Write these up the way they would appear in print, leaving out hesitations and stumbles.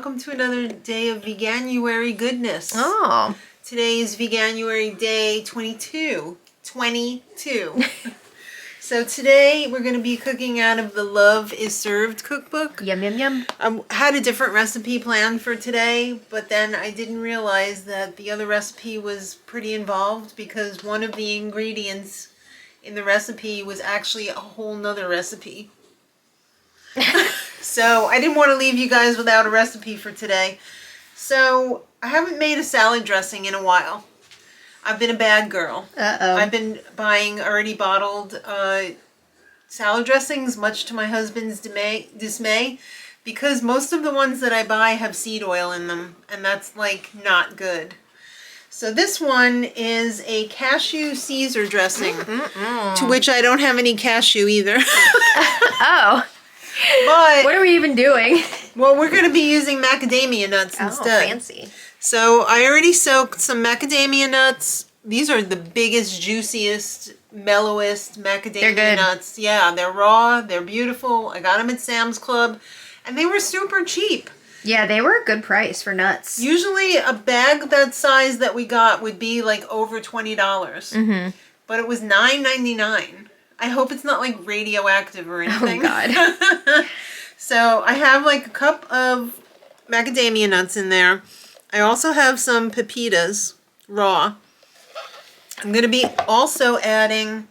welcome to another day of Veganuary goodness. Oh. Today is Veganuary day 22. So today we're going to be cooking out of the Love is Served cookbook. Yum, yum, yum. I had a different recipe planned for today, but then I didn't realize that the other recipe was pretty involved because one of the ingredients in the recipe was actually a whole nother recipe. So I didn't want to leave you guys without a recipe for today. So I haven't made a salad dressing in a while. I've been a bad girl. Uh-oh. I've been buying already bottled salad dressings, much to my husband's dismay, because most of the ones that I buy have seed oil in them, and that's like not good. So this one is a cashew Caesar dressing, to which I don't have any cashew either. Oh. But what are we even doing? Well, we're going to be using macadamia nuts instead. Oh, fancy. So I already soaked some macadamia nuts. These are the biggest, juiciest, mellowest macadamia nuts. Yeah, they're raw. They're beautiful. I got them at Sam's Club, and they were super cheap. Yeah, they were a good price for nuts. Usually a bag that size that we got would be like over $20. Mm-hmm. But it was $9.99. I hope it's not like radioactive or anything. Oh, God. So I have like a cup of macadamia nuts in there. I also have some pepitas, raw. I'm going to be also adding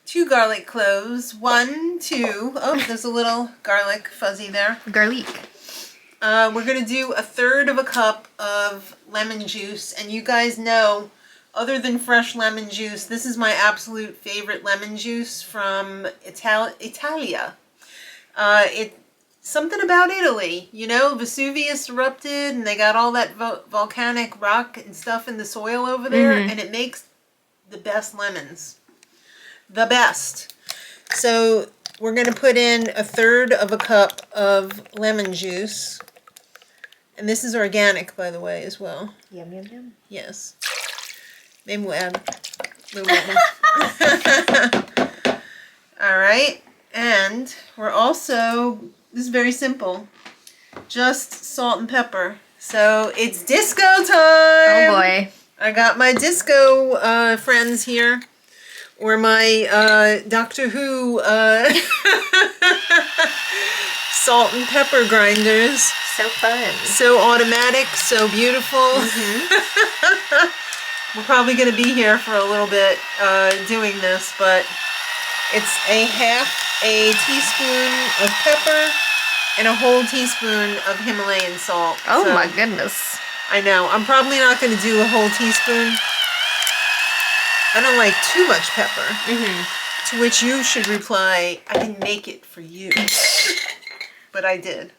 2 garlic cloves. 1, 2. Oh, there's a little garlic fuzzy there. Garlic. We're going to do 1/3 of a cup of lemon juice. And you guys know, other than fresh lemon juice, this is my absolute favorite lemon juice from Italia. Something about Italy, you know, Vesuvius erupted and they got all that volcanic rock and stuff in the soil over there, and it makes the best lemons. The best. So we're going to put in 1/3 of a cup of lemon juice. And this is organic, by the way, as well. Yum, yum, yum. Yes. Maybe we'll add a little more. All right. And we're also, this is very simple, just salt and pepper. So it's disco time. Oh, boy. I got my disco friends here, or my Doctor Who salt and pepper grinders. So fun. So automatic, so beautiful. We're probably going to be here for a little bit doing this, but it's a half a teaspoon of pepper and a whole teaspoon of Himalayan salt. Oh, so, my goodness. I know. I'm probably not going to do a whole teaspoon. I don't like too much pepper. To which you should reply, I can make it for you. But I did.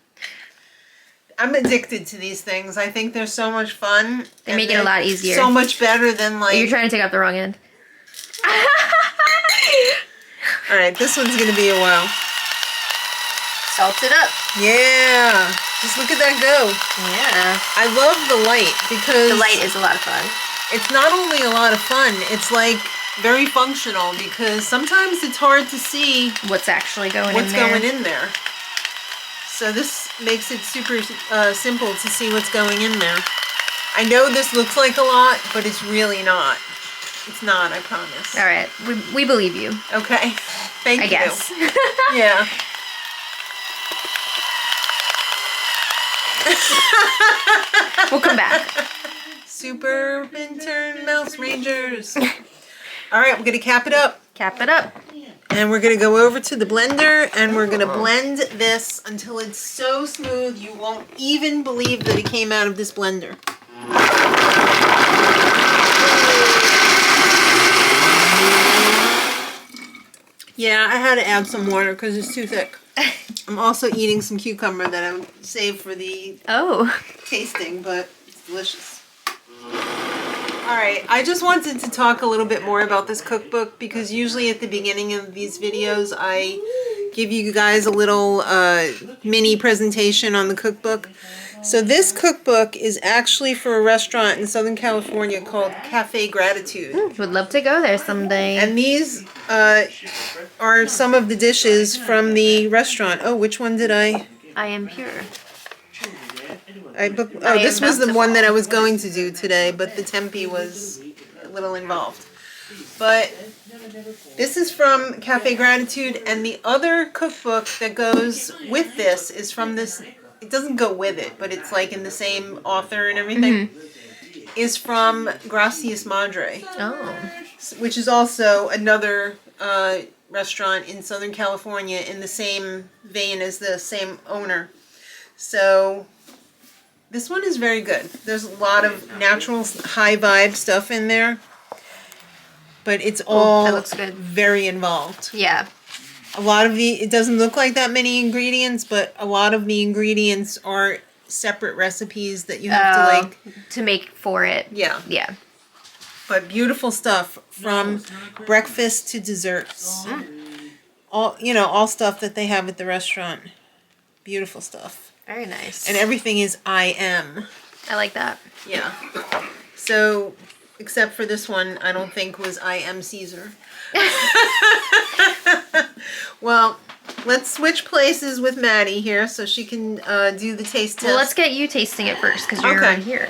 I'm addicted to these things. I think they're so much fun. They make it a lot easier. So much better than like... You're trying to take out the wrong end. Alright, this one's going to be a while. Salt it up. Yeah. Just look at that go. Yeah. I love the light because... The light is a lot of fun. It's not only a lot of fun, it's like very functional because sometimes it's hard to see what's actually going what's in there. going in there. So this makes it super simple to see what's going in there. I know this looks like a lot, but it's really not. It's not, I promise. All right. We believe you. Okay. Thank you. I guess. Yeah. We'll come back. Super Minturn Mouse Rangers. All right, we're going to cap it up. Cap it up. And we're going to go over to the blender and we're going to blend this until it's so smooth you won't even believe that it came out of this blender. Yeah, I had to add some water because it's too thick. I'm also eating some cucumber that I saved for the tasting, but it's delicious. Alright, I just wanted to talk a little bit more about this cookbook because usually at the beginning of these videos I give you guys a little mini presentation on the cookbook. So this cookbook is actually for a restaurant in Southern California called Cafe Gratitude. Would love to go there someday. And these are some of the dishes from the restaurant. Oh, which one did I? I am pure. This was the one that I was going to do today, but the tempeh was a little involved. But this is from Cafe Gratitude, and the other cookbook that goes with this is from this. It doesn't go with it, but it's like in the same author and everything. Is from Gracias Madre, which is also another restaurant in Southern California in the same vein as the same owner. So this one is very good. There's a lot of natural high vibe stuff in there, but it's all that looks good. Very involved. Yeah. A lot of it doesn't look like that many ingredients, but a lot of the ingredients are separate recipes that you have to make for it. Yeah. Yeah. But beautiful stuff from breakfast to desserts. All stuff that they have at the restaurant. Beautiful stuff. Very nice. And everything is I am. I like that. Yeah. So, except for this one, I don't think was I am Caesar. Well, let's switch places with Maddie here so she can do the taste test. Well, let's get you tasting it first because you're right here.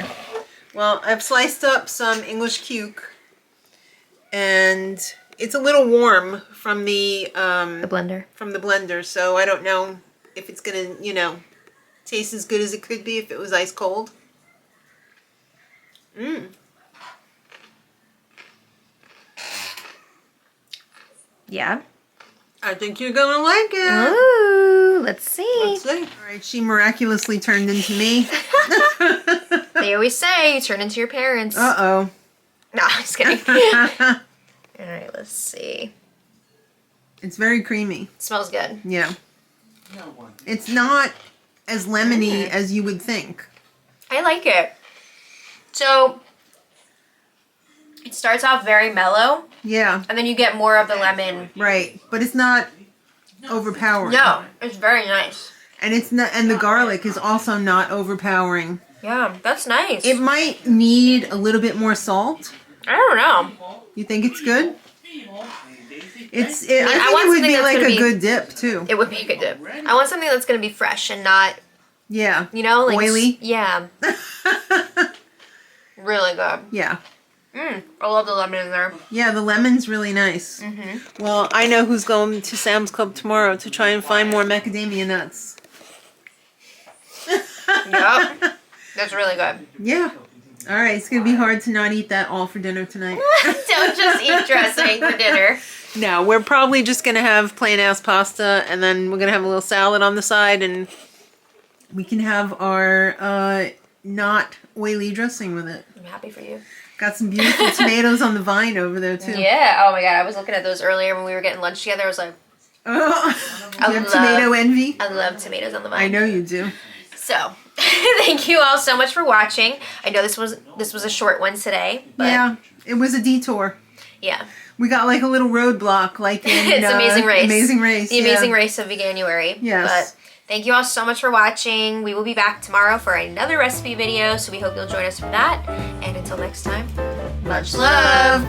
Well, I've sliced up some English cuke, and it's a little warm from the blender. From the blender, so I don't know if it's gonna, taste as good as it could be if it was ice cold. Yeah. I think you're gonna like it. Ooh, let's see. Let's see. All right, she miraculously turned into me. They always say you turn into your parents. Uh-oh. No, I'm just kidding. All right, let's see. It's very creamy. It smells good. Yeah. It's not as lemony as you would think. I like it. So, it starts off very mellow. Yeah. And then you get more of the lemon. Right. But it's not overpowering. No, it's very nice. And it's not, and the garlic is also not overpowering. Yeah, that's nice. It might need a little bit more salt. I don't know. You think it's good? I think want it would something be that's like gonna a be- good dip too. It would be a good dip. I want something that's going to be fresh and not, Yeah. like Oily. Yeah. Really good. Yeah. I love the lemon in there. Yeah, the lemon's really nice. Well, I know who's going to Sam's Club tomorrow to try and find more macadamia nuts. Yep. That's really good. Yeah. All right, it's going to be hard to not eat that all for dinner tonight. Don't just eat dressing for dinner. No, we're probably just going to have plain ass pasta, and then we're going to have a little salad on the side, and we can have our not oily dressing with it. I'm happy for you. Got some beautiful tomatoes on the vine over there, too. Yeah. Oh my god, I was looking at those earlier when we were getting lunch together. I was like, Oh, you have tomato envy? I love tomatoes on the vine. I know you do. So, thank you all so much for watching. I know this was a short one today, but Yeah, it was a detour. yeah. We got like a little roadblock, like in It's Amazing Race. Amazing Race. The Amazing Race of Veganuary. Yes. But thank you all so much for watching. We will be back tomorrow for another recipe video, so we hope you'll join us for that. And until next time, Much love.